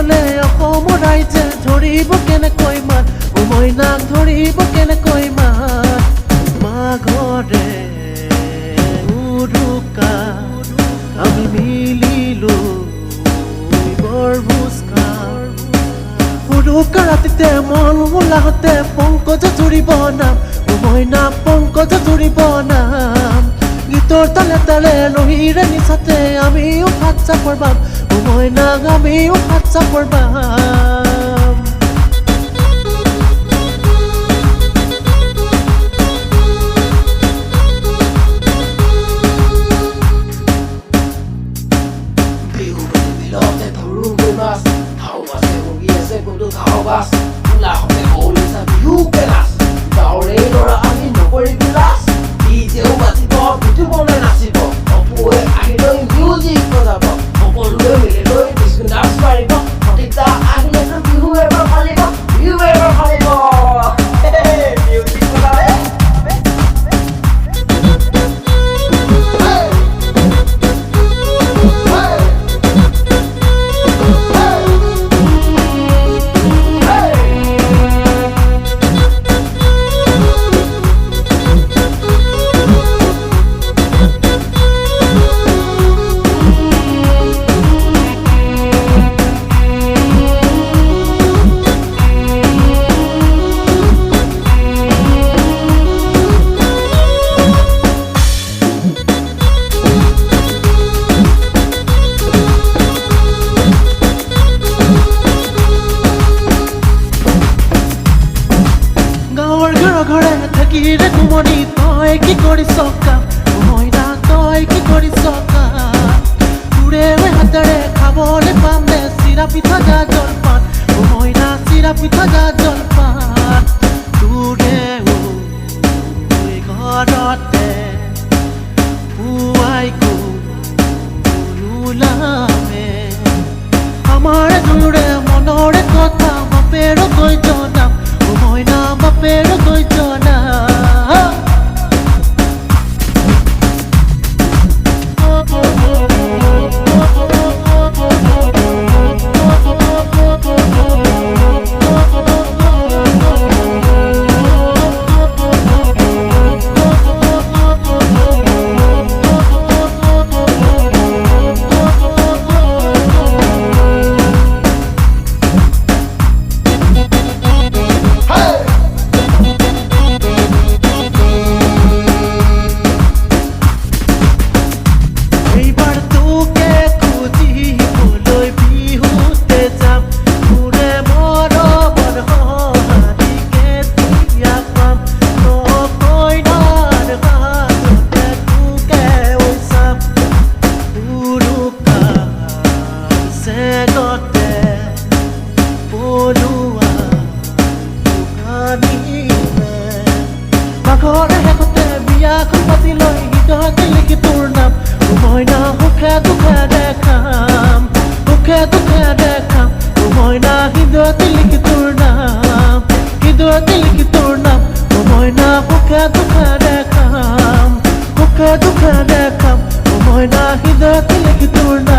হলে অসমৰ ৰাইজে ধৰিব কেনেকৈ মান মইনাক ধৰিব কেনেকৈ মান মাঘৰে উৰুকা আমি মিলিলো বৰভোজ উৰুকা ৰাতিতে মন ওলাহতে পংকজ জুৰিব নাম মইনা পংকজ জুৰিব নাম গীতৰ তালে তালে লহিৰে নিচাতে আমিও হাত চাপৰ বাম মইনাক আমিও হাত চাপৰ বাম Bas, la joven bolsa biukelas, daure lora ami nokori bilas, DJ ubatibo bitu bone nasibo, opue agiloi music kodabo, opolue mileloi disco dance paribo, otita agiloi bihu ever phalibo, bihu ever phalibo. Music kodabe. ঘৰে থাকিৰে কুমনি তই কি কৰিছ কাম মইনা তই কি কৰিছ কাম তোৰে হাতেৰে খাবলৈ পাম নে চিৰা পিঠা যা জলপান মইনা চিৰা পিঠা যা জলপান তোৰে ঘৰতে পুৱাই কোলামে আমাৰ দুয়োৰে মনৰে কথা বাপেৰো কৈ জনাম মইনা বাপেৰো কৈ ঘৰে শেষতে বিয়াখন পাতি লৈ গীততে লিখি তোৰ নাম মইনা সুখে দুখে দেখাম সুখে দুখে দেখাম মইনা হৃদয়তে লিখি তোৰ নাম হৃদয়তে লিখি তোৰ নাম মইনা সুখে দুখে দেখাম সুখে দুখে দেখাম মইনা হৃদয়তে লিখি তোৰ নাম